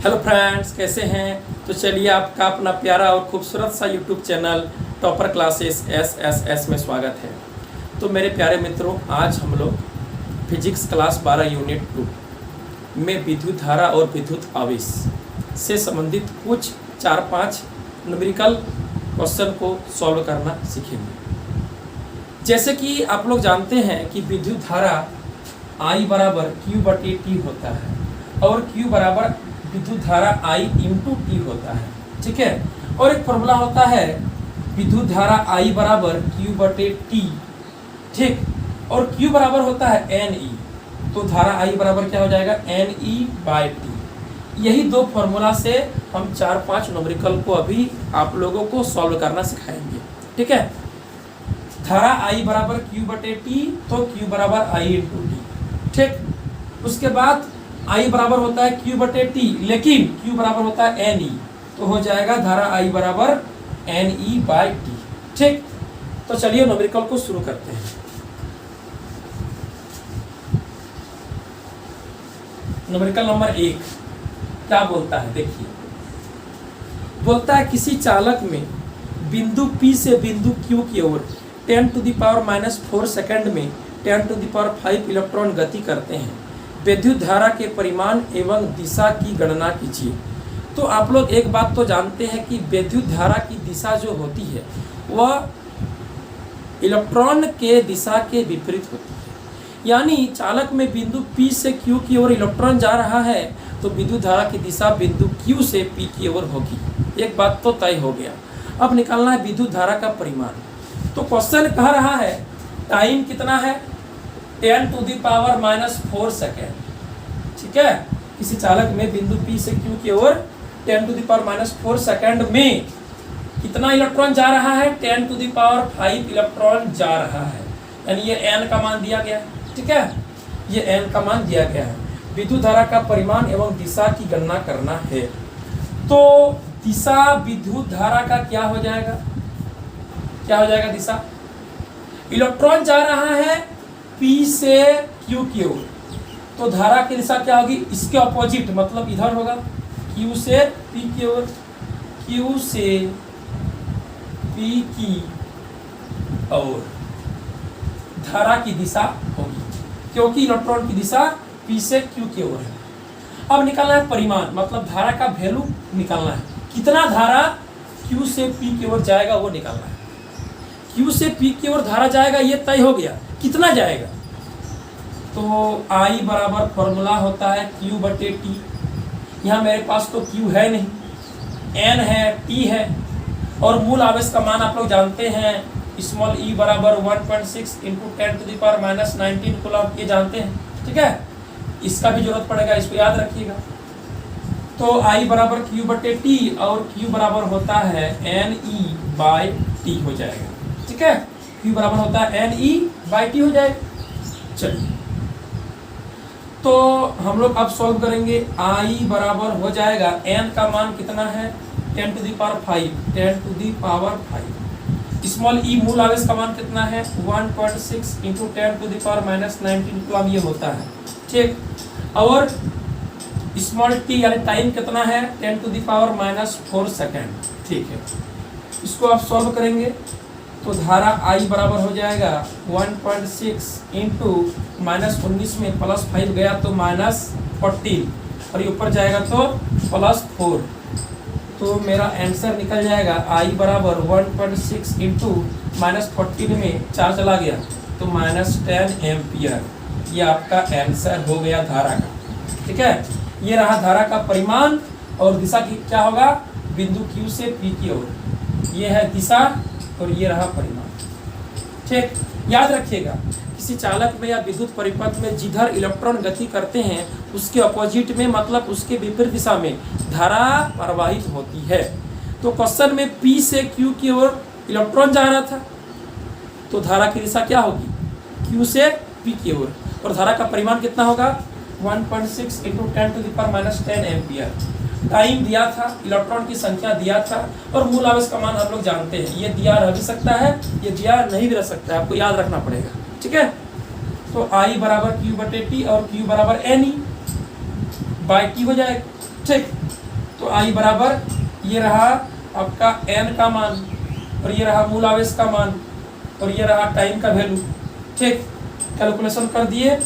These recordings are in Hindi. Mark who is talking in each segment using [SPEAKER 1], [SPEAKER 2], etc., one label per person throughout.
[SPEAKER 1] हेलो फ्रेंड्स, कैसे हैं? तो चलिए आपका अपना प्यारा और खूबसूरत सा YouTube channel topper classes S में स्वागत है। तो मेरे प्यारे मित्रों, आज हम लोग फिजिक्स क्लास 12 यूनिट 2 में विद्युत धारा और विद्युत आवेश से संबंधित कुछ 4-5 न्यूमेरिकल क्वेश्चन को सॉल्व करना सीखेंगे। जैसे कि आप लोग जानते हैं कि विद्युत धारा I बराबर Q/T होता है और Q बराबर विद्युत धारा I इंटू T होता है, ठीक है। और एक फॉर्मूला होता है विद्युत धारा I बराबर Q/T, ठीक। और Q बराबर होता है NE, तो धारा I बराबर क्या हो जाएगा? NE/T। यही दो फॉर्मूला से हम 4-5 न्यूमेरिकल को अभी आप लोगों को सॉल्व करना सिखाएंगे, ठीक है। धारा I बराबर Q/T, तो Q बराबर I इंटू T, ठीक। उसके बाद I बराबर होता है Q/T, लेकिन Q बराबर होता है NE, तो हो जाएगा धारा I बराबर NE/T, ठीक। तो चलिए न्यूमेरिकल को शुरू करते हैं। न्यूमेरिकल नंबर 1 क्या बोलता है, देखिए। बोलता है किसी चालक में बिंदु P से बिंदु Q की ओर 10⁻⁻⁴ सेकंड में 10⁵ इलेक्ट्रॉन गति करते हैं। विद्युत धारा के परिमाण एवं दिशा की गणना कीजिए। तो आप लोग एक बात तो जानते हैं कि विद्युत धारा की दिशा जो होती है वह इलेक्ट्रॉन के दिशा के विपरीत होती है। यानी चालक में बिंदु P से Q की ओर इलेक्ट्रॉन जा रहा है तो विद्युत धारा की दिशा बिंदु Q से P की ओर होगी। एक बात तो तय हो गया। अब निकालना है विद्युत धारा का परिमाण। तो क्वेश्चन कह रहा है टाइम कितना है? 10⁻⁻⁴ सेकेंड, ठीक है। किसी चालक में बिंदु P से Q की ओर 10⁻⁻⁴ सेकेंड में कितना इलेक्ट्रॉन जा रहा है? 10⁵ इलेक्ट्रॉन जा रहा है। यानी ये n का मान दिया गया है, ठीक है। ये n का मान दिया गया है। विद्युत धारा का परिमाण एवं दिशा की गणना करना है। तो दिशा विद्युत धारा का क्या हो जाएगा? क्या हो जाएगा दिशा? इलेक्ट्रॉन जा रहा है P से Q की ओर, तो धारा की दिशा क्या होगी? इसके ऑपोजिट, मतलब इधर होगा। Q से P की ओर, Q से P की ओर धारा की दिशा होगी, क्योंकि इलेक्ट्रॉन की दिशा P से Q की ओर है। अब निकालना है परिमाण, मतलब धारा का वैल्यू निकालना है। कितना धारा Q से P की ओर जाएगा वो निकालना है। Q से P की ओर धारा जाएगा, ये तय हो गया। कितना जाएगा? तो I बराबर फॉर्मूला होता है Q/T। यहाँ मेरे पास तो Q है नहीं, N है, T है, और मूल आवेश का मान आप लोग जानते हैं, स्मॉल e बराबर 1.6 इंटू 10⁻⁻19 कूलम, ये जानते हैं, ठीक है। इसका भी जरूरत पड़ेगा, इसको याद रखिएगा। तो I बराबर Q/T और Q बराबर होता है NE/T हो जाएगा, ठीक है। Q बराबर होता है NE/T हो जाएगा। चलिए, तो हम लोग अब सॉल्व करेंगे। I बराबर हो जाएगा, n का मान कितना है? 10⁵ स्मॉल e मूल आवेश का मान कितना है? 1.6 इंटू 10⁻⁻19 कूलम ये होता है, ठीक। और स्मॉल t यानी टाइम कितना है? 10⁻⁻⁴ सेकेंड, ठीक है। इसको आप सॉल्व करेंगे तो धारा I बराबर हो जाएगा 1.6 इंटू -19 में +5 गया तो -14, और ये ऊपर जाएगा तो +4। तो मेरा आंसर निकल जाएगा I बराबर 1.6 इंटू -14 में 4 चला गया तो -10 एम्पियर। ये आपका आंसर हो गया धारा का, ठीक है। ये रहा धारा का परिमाण, और दिशा की क्या होगा? बिंदु Q से P की ओर, ये है दिशा, और ये रहा परिमाण, ठीक। याद रखिएगा, किसी चालक में या विद्युत परिपथ में जिधर इलेक्ट्रॉन गति करते हैं उसके अपोजिट में, मतलब उसके विपरीत दिशा में धारा प्रवाहित होती है। तो क्वेश्चन में P से Q की ओर इलेक्ट्रॉन जा रहा था, तो धारा की दिशा क्या होगी? Q से P की ओर, और धारा का परिमाण कितना होगा? 1.6 इंटू 10⁻⁻10 एम्पियर। टाइम दिया था, इलेक्ट्रॉन की संख्या दिया था, और मूल आवेश का मान हम लोग जानते हैं। ये दिया रह भी सकता है, ये दिया नहीं भी रह सकता है, आपको याद रखना पड़ेगा, ठीक है। तो I बराबर Q/T और Q बराबर NE/T हो जाएगा, ठीक। तो आई बराबर ये रहा आपका एन का मान, और ये रहा मूल आवेश का मान, और ये रहा टाइम का वैल्यू। ठीक, कैलकुलेशन कर दिए,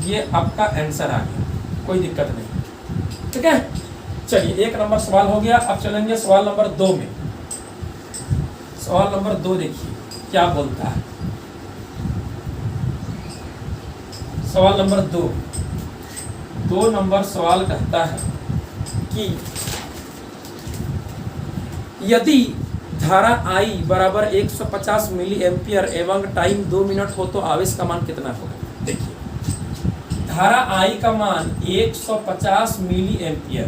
[SPEAKER 1] ये आपका आंसर आ गया, कोई दिक्कत नहीं। ठीक है, चलिए एक नंबर सवाल हो गया। अब चलेंगे सवाल नंबर 2 में। सवाल नंबर 2 देखिए क्या बोलता है। सवाल नंबर 2 नंबर सवाल कहता है कि यदि धारा I बराबर 150 मिली एम्पियर एवं टाइम 2 मिनट हो तो आवेश का मान कितना होगा। देखिए धारा I का मान 150 मिली एम्पियर,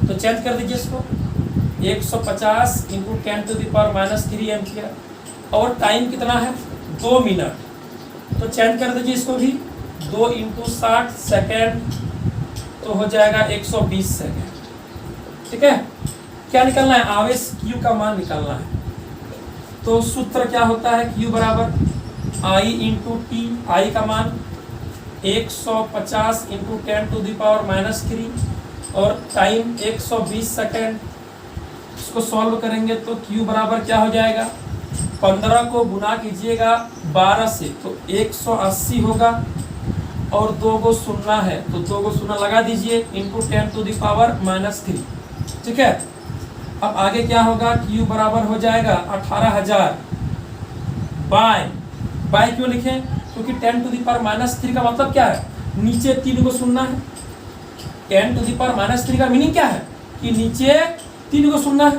[SPEAKER 1] तो चेंज कर दीजिए इसको 150 इंटू 10⁻³ एम्पियर, और टाइम कितना है 2 मिनट, तो चेंज कर दीजिए इसको भी 2 इंटू 60 सेकेंड, तो हो जाएगा 120 सेकेंड। ठीक है, क्या निकलना है, आवेश Q का मान निकलना है। तो सूत्र क्या होता है, Q बराबर I इंटू टी, आई का मान 150 इंटू 10⁻³ और टाइम 120 सेकेंड। इसको सॉल्व करेंगे तो Q बराबर क्या हो जाएगा, 15 को गुना कीजिएगा 12 से तो 180 होगा, और 2 को शून्य है तो 2 को शून्य लगा दीजिए इंटू 10⁻³ ठीक है। अब आगे क्या होगा, Q बराबर हो जाएगा 18,000 बाय क्यों लिखें, क्योंकि 10⁻³ का मतलब क्या है, नीचे 3 को शून्य है। 10⁻³ का मीनिंग क्या है कि नीचे 3 को शून्य है।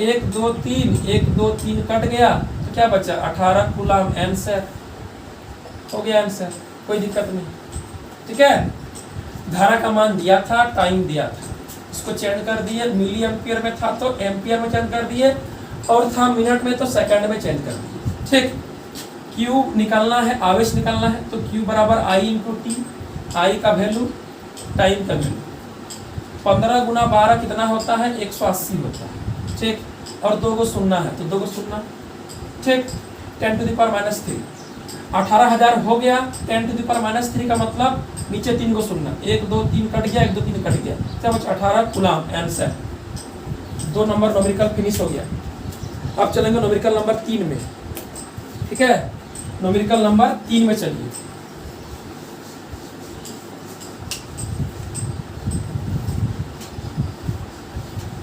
[SPEAKER 1] 1 2 3 1 2 3 कट गया तो क्या बचा, 18 कूलम। आंसर हो गया, आंसर, कोई दिक्कत नहीं। ठीक है, धारा का मान दिया था, टाइम दिया था, इसको चेंज कर दिए, मिली एम्पियर में था तो एम्पियर में चेंज कर दिए, और था मिनट में तो सेकंड में चेंज कर दिए। ठीक, Q निकालना है, आवेश निकालना है, तो Q बराबर I इंटू टी, आई का वैल्यू टाइम का वैल्यू, 15 गुना 12 कितना होता है, 180 होता है। ठीक, और 2 को शून्य है तो 2 को शून्य। ठीक, 10⁻³ 18,000 हो गया। 10⁻³ का मतलब नीचे 3 को शून्य, 1 2 3 कट गया, 1 2 3 कट गया, क्या बचा, 18 coulomb. Answer 2 number numerical finish हो गया। अब चलेंगे न्यूमेरिकल नंबर 3 में। ठीक है, न्यूमेरिकल नंबर 3 में चलिए।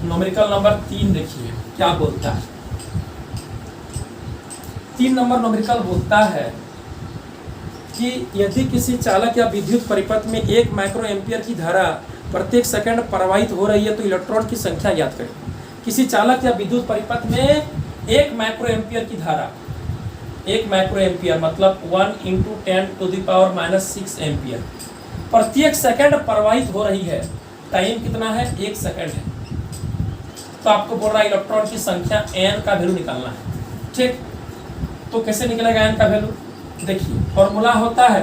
[SPEAKER 1] न्यूमेरिकल नंबर 3 देखिए क्या बोलता है। 3 नंबर न्यूमेरिकल बोलता है कि यदि किसी चालक या विद्युत परिपथ में 1 माइक्रो एम्पियर की धारा प्रत्येक सेकंड प्रवाहित हो रही है तो इलेक्ट्रॉन की संख्या ज्ञात करें। किसी चालक या विद्युत परिपथ में 1 माइक्रो एम्पियर की धारा, 1 माइक्रो एम्पियर मतलब 1 इंटू 10⁻⁻6 एम्पियर प्रत्येक सेकंड प्रवाहित हो रही है। टाइम कितना है, 1 सेकंड है। तो आपको बोल रहा है इलेक्ट्रॉन की संख्या n का वैल्यू निकालना है। ठीक, तो कैसे निकलेगा n का वैल्यू, देखिए फॉर्मूला होता है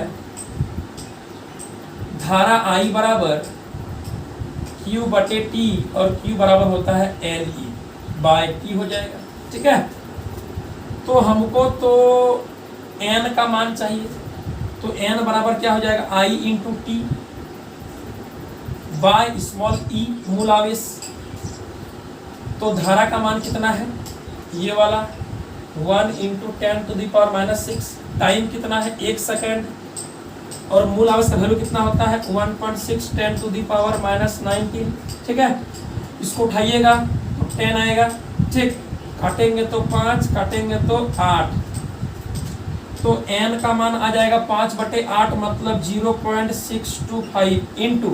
[SPEAKER 1] धारा I बराबर Q/T और Q बराबर होता है NE/T हो जाएगा। ठीक है, तो हमको तो n का मान चाहिए, तो n बराबर क्या हो जाएगा, I into T by small e मूल आवेश। तो धारा का मान कितना है, ये वाला 1 इंटू 10⁻⁻6, टाइम कितना है 1 सेकेंड, और मूल आवेश का वैल्यू कितना होता है 1.6 10⁻⁻19। ठीक है, इसको उठाइएगा तो 10 आएगा। ठीक, काटेंगे तो 5, काटेंगे तो 8, तो n का मान आ जाएगा 5/8 मतलब 0.625 इंटू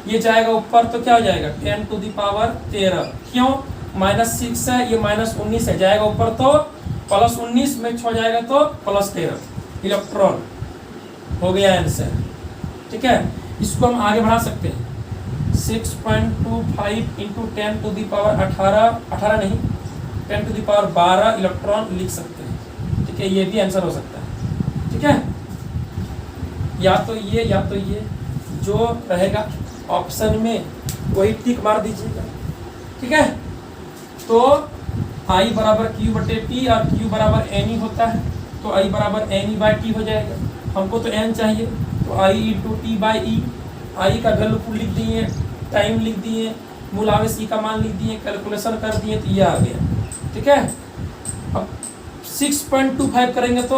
[SPEAKER 1] ये जाएगा ऊपर तो क्या हो जाएगा 10⁻13। क्यों, -6 है, ये -19 है, जाएगा ऊपर तो +19 में 6 जाएगा तो +13 इलेक्ट्रॉन हो गया आंसर। ठीक है, इसको हम आगे बढ़ा सकते हैं 6.25 इंटू 10⁻18 18 नहीं 10⁻12 इलेक्ट्रॉन लिख सकते हैं। ठीक है, ये भी आंसर हो सकता है। ठीक है, या तो ये जो रहेगा ऑप्शन में वही टिक मार दीजिएगा। ठीक है, तो I बराबर Q/T और Q बराबर NE होता है, तो I बराबर NE/T हो जाएगा। हमको तो n चाहिए, तो I into T by E, आई का वैल्यू लिख दिए, टाइम लिख दिए, मूल आवेश ई का मान लिख दिए, कैलकुलेशन कर दिए तो ये आ गया। ठीक है, अब 6.25 करेंगे तो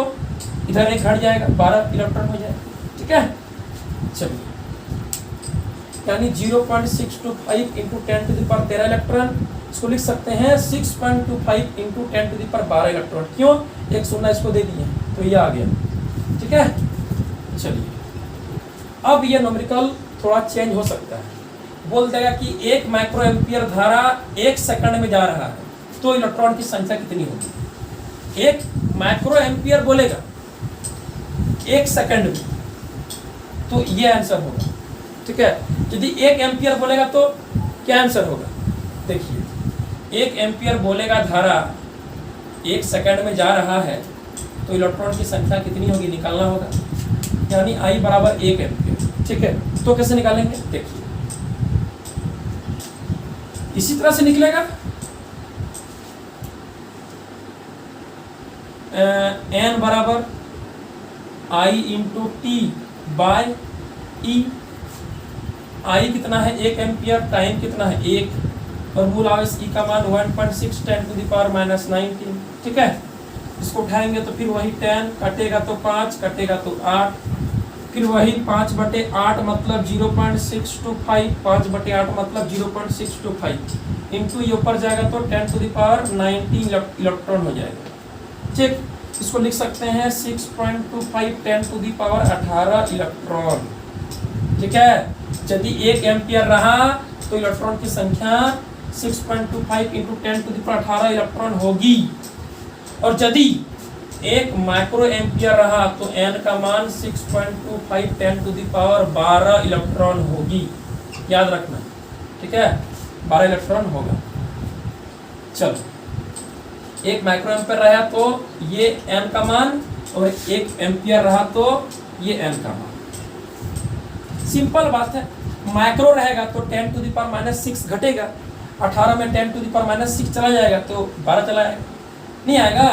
[SPEAKER 1] इधर एक घट जाएगा, 12 इलेक्ट्रॉन हो जाएगा। ठीक है, चलिए, यानी 0.625 इंटू 10⁻13 इलेक्ट्रॉन, इसको लिख सकते हैं 6.25 इंटू 10⁻12 इलेक्ट्रॉन। क्यों? एक शून्य इसको दे दिए तो ये आ गया। ठीक है, चलिए, अब ये न्यूमेरिकल थोड़ा चेंज हो सकता है। बोल देगा कि 1 माइक्रो एम्पियर धारा 1 सेकंड में जा रहा है तो इलेक्ट्रॉन की संख्या कितनी होगी। 1 माइक्रो एम्पियर बोलेगा 1 सेकंड में, तो ये आंसर होगा। ठीक है, यदि 1 एम्पियर बोलेगा तो क्या आंसर होगा? देखिए, 1 एम्पियर बोलेगा धारा 1 सेकंड में जा रहा है तो इलेक्ट्रॉन की संख्या कितनी होगी निकालना होगा, यानी I बराबर 1 एम्पियर। ठीक है, तो कैसे निकालेंगे? देखिए, इसी तरह से निकलेगा, N बराबर I into T by E. I कितना है? 1 एम्पियर, टाइम कितना है? 1, और मूल आवेश E का मान 1.6 10⁻19। ठीक है, इसको उठाएंगे तो फिर वही 10 कटेगा तो 5 कटेगा तो 8, फिर वही 5/8 मतलब 0.625, 5/8 मतलब 0.625 इंटू ये ऊपर जाएगा तो 10⁻19 इलेक्ट्रॉन हो जाएगा। ठीक, इसको लिख सकते हैं 6.25 10⁻18 इलेक्ट्रॉन। ठीक है, यदि 1 एम्पियर रहा तो इलेक्ट्रॉन की संख्या 6.25 इंटू 10⁻18 इलेक्ट्रॉन होगी, और यदि 1 माइक्रो एम्पियर रहा तो n का मान 6.25 10⁻12 इलेक्ट्रॉन होगी। याद रखना। ठीक है, 12 इलेक्ट्रॉन होगा। चलो, 1 माइक्रो एम्पियर रहा तो ये n का मान, और 1 एम्पियर रहा तो ये n का मान। सिंपल बात है, माइक्रो रहेगा तो 10⁻6 घटेगा, 18 में 10⁻6 चला जाएगा तो 12 चला आएगा, नहीं आएगा।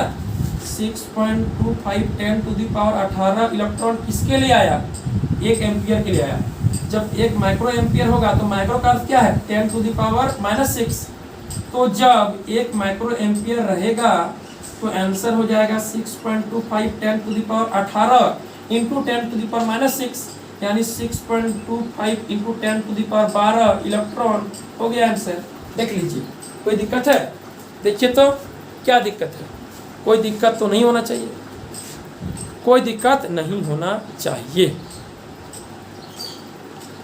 [SPEAKER 1] 6.25 10⁻18 इलेक्ट्रॉन किसके लिए आया? 1 एम्पियर के लिए आया। जब 1 माइक्रो एम्पियर होगा तो माइक्रो का अर्थ क्या है? 10⁻6। तो जब 1 माइक्रो एम्पियर रहेगा तो आंसर हो जाएगा 6.25 10⁻18 इंटू 10⁻6, यानी 6.25 इंटू 10⁻12 इलेक्ट्रॉन हो गया आंसर। देख लीजिए, कोई दिक्कत है? देखिए तो क्या दिक्कत है? कोई दिक्कत तो नहीं होना चाहिए, कोई दिक्कत नहीं होना चाहिए।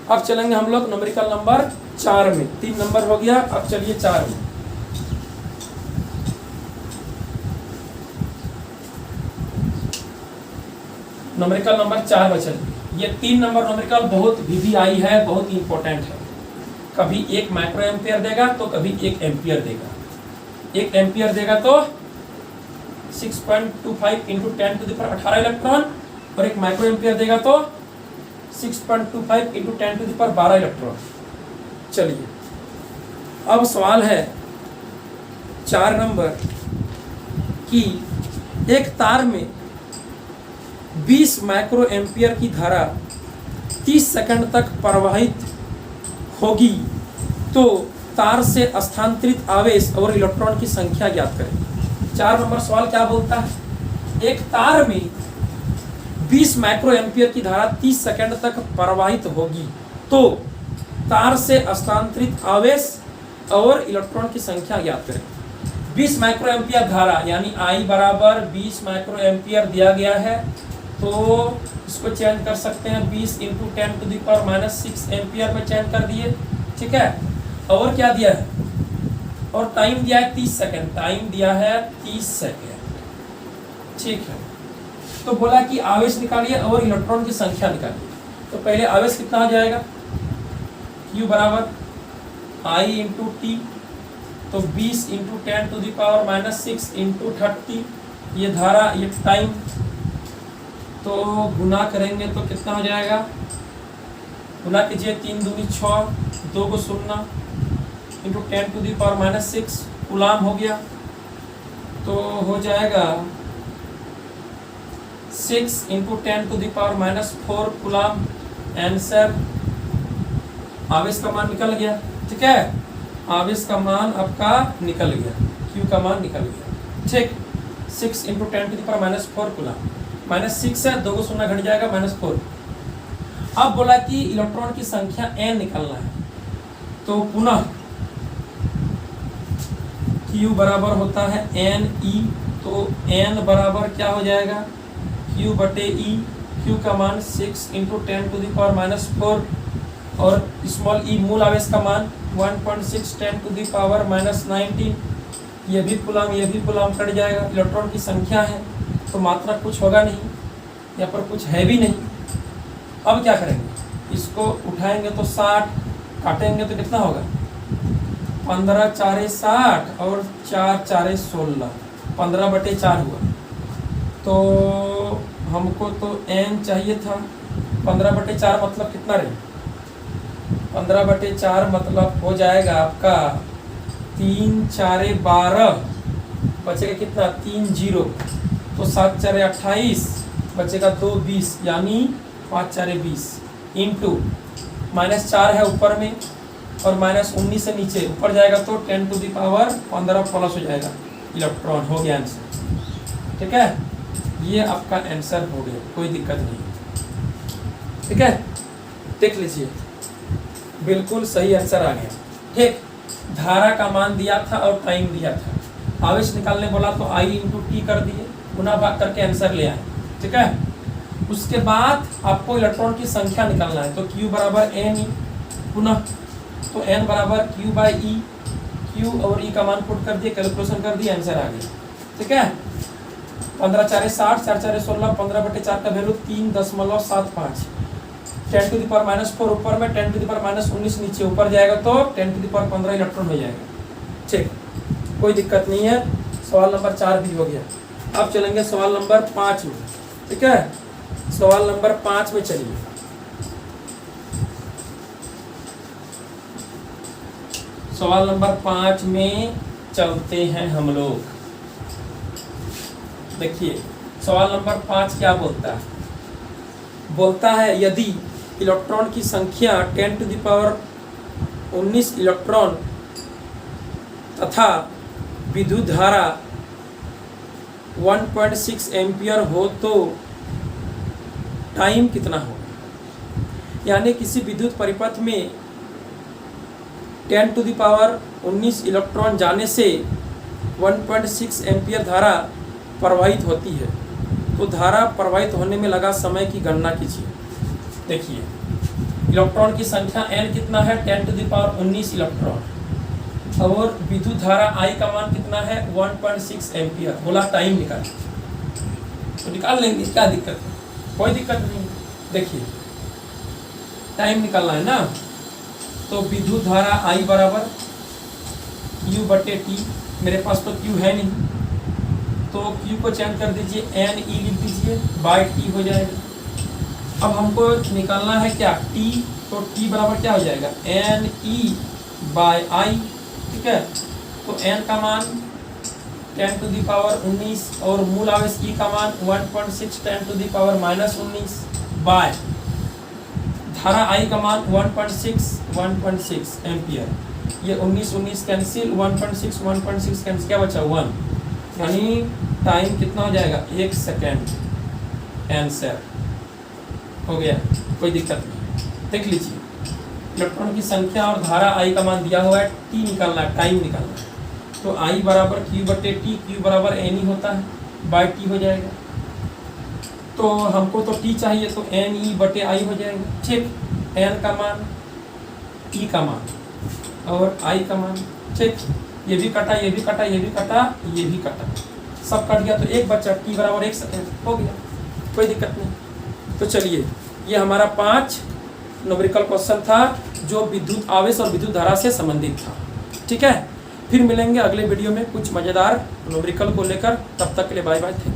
[SPEAKER 1] अब चलेंगे हम लोग न्यूमेरिकल नंबर 4 में। 3 नंबर हो गया, अब चलिए 4 में। न्यूमेरिकल नंबर 4 में चलिए। ये 3 नंबर न्यूमेरिकल बहुत VVI है, बहुत इंपॉर्टेंट है। कभी 1 माइक्रो एम्पियर देगा तो कभी 1 एम्पियर देगा। 1 एम्पियर देगा तो 6.25 इंटू 10⁻18 इलेक्ट्रॉन, और 1 माइक्रो एम्पियर देगा तो 6.25 इंटू 10⁻12 इलेक्ट्रॉन। चलिए, अब सवाल है 4 नंबर कि एक तार में 20 माइक्रो एम्पियर की धारा 30 सेकंड तक प्रवाहित होगी, तो तार से स्थानांतरित आवेश और इलेक्ट्रॉन की संख्या ज्ञात करें। 4 नंबर सवाल क्या बोलता है? एक तार में 20 माइक्रो एम्पियर की धारा 30 सेकंड तक प्रवाहित होगी, तो तार से स्थानांतरित आवेश और इलेक्ट्रॉन की संख्या ज्ञात करें। 20 माइक्रो एम्पियर धारा यानी I बराबर 20 माइक्रो एम्पियर दिया गया है, तो इसको चेंज कर सकते हैं 20 इंटू 10⁻6 एम्पियर में चेंज कर दिए। ठीक है, और क्या दिया है? और टाइम दिया है 30 सेकंड, टाइम दिया है 30 सेकंड। ठीक है, तो बोला कि आवेश निकालिए और इलेक्ट्रॉन की संख्या निकालिए। तो पहले आवेश कितना आ जाएगा? Q बराबर I इंटू टी, तो 20 इंटू 10⁻6 इंटू 30, ये धारा, ये टाइम, तो गुना करेंगे तो कितना हो जाएगा? गुना कीजिए, 3 दूनी 6, 2 को 0 इंटू 10⁻6 कूलाम हो गया, तो हो जाएगा 6 इंटू 10⁻4 कूलाम। आंसर, आवेश का मान निकल गया। ठीक है, आवेश का मान आपका निकल गया, Q का मान निकल गया। ठीक, 6 इंटू 10⁻⁻4 कूलम, -6 है, 2 को शून्य घट जाएगा -4। अब बोला कि इलेक्ट्रॉन की संख्या n निकालना है, तो पुनः Q बराबर होता है NE, तो n बराबर क्या हो जाएगा Q बटे E। Q का मान 6 इंटू 10⁻⁻4 और स्मॉल e मूल आवेश का मान 1.6 10⁻⁻19। ये भी कूलम कट जाएगा। इलेक्ट्रॉन की संख्या है तो मात्रा कुछ होगा नहीं, यहाँ पर कुछ है भी नहीं। अब क्या करेंगे, इसको उठाएंगे तो 60, काटेंगे तो कितना होगा 15 4 60 और 4 4 16, 15/4 हुआ। तो हमको तो n चाहिए था, 15/4 मतलब कितना रहे, 15/4 मतलब हो जाएगा आपका 3 4 12, बचेगा कितना 3 0, तो 7 4 28, बचेगा 2 20, यानी 5 4 20 इंटू -4 है ऊपर में और -19 से नीचे ऊपर जाएगा तो 10⁻15 प्लस हो जाएगा इलेक्ट्रॉन। हो गया आंसर। ठीक है, ये आपका आंसर हो गया, कोई दिक्कत नहीं। ठीक है, देख लीजिए, बिल्कुल सही आंसर आ गया। ठीक, धारा का मान दिया था और टाइम दिया था, आवेश निकालने बोला तो I इंटू टी कर दिए, गुना भाग करके आंसर ले आए। ठीक है, उसके बाद आपको इलेक्ट्रॉन की संख्या निकालना है, तो Q बराबर NE, पुनः तो N बराबर Q बाई E, Q और E का मान पुट कर दिए, कैलकुलेशन कर दिए, आंसर आ गया। ठीक है, 15 4 60, 4 4 16, 15/4 का वैल्यू 3.75, 10⁻⁻4 ऊपर में, 10⁻⁻19 नीचे ऊपर जाएगा तो 10⁻15 इलेक्ट्रॉन हो जाएगा। ठीक, कोई दिक्कत नहीं है। सवाल नंबर 4 भी हो गया। अब चलेंगे सवाल नंबर 5 में। ठीक है, सवाल नंबर 5 में चलिए। सवाल नंबर 5 में चलते हैं हम लोग। देखिए सवाल नंबर 5 क्या बोलता है, बोलता है यदि इलेक्ट्रॉन की संख्या 10⁻19 इलेक्ट्रॉन तथा विद्युत धारा 1.6 एम्पियर हो तो टाइम कितना हो। यानी किसी विद्युत परिपथ में 10⁻19 इलेक्ट्रॉन जाने से 1.6 एम्पियर धारा प्रवाहित होती है, तो धारा प्रवाहित होने में लगा समय की गणना कीजिए। देखिए इलेक्ट्रॉन की संख्या n कितना है 10⁻19 इलेक्ट्रॉन और विद्युत धारा I का मान कितना है 1.6 एम्पियर। बोला टाइम निकाल, तो निकाल लेंगे, क्या दिक्कत है, कोई दिक्कत नहीं। देखिए टाइम निकालना है ना, तो विद्युत धारा I बराबर Q बटे T, मेरे पास तो Q है नहीं तो Q को चेंज कर दीजिए, NE लिख दीजिए, बाय T हो जाएगा। अब हमको निकालना है क्या T, तो T बराबर क्या हो जाएगा NE बाय I। ठीक है, तो N का मान 10⁻19 और मूल आवेश E का मान 1.6 10⁻⁻19 बाय धारा I का मान 1.6 एम्पियर। ये 19 कैंसिल, 1.6 कैंसिल, क्या बचा 1, यानी टाइम कितना हो जाएगा 1 सेकेंड। आंसर हो गया, कोई दिक्कत नहीं। देख लीजिए इलेक्ट्रॉन की संख्या और धारा I का मान दिया हुआ है, T निकालना है, टाइम निकालना है, तो I बराबर Q बटे T, Q बराबर NE होता है, बाय T हो जाएगा। तो हमको तो T चाहिए तो NE बटे I हो जाएगा। ठीक, N का मान, E का मान और I का मान। ठीक, ये भी कटा, ये भी कटा, ये भी कटा, ये भी कटा, सब कट गया तो एक बचा, T बराबर 1 सेकेंड हो गया, कोई दिक्कत नहीं। तो चलिए ये हमारा 5 न्यूमेरिकल क्वेश्चन था जो विद्युत आवेश और विद्युत धारा से संबंधित था। ठीक है, फिर मिलेंगे अगले वीडियो में कुछ मज़ेदार न्यूमेरिकल को लेकर, तब तक के लिए बाय बाय, थैंक यू।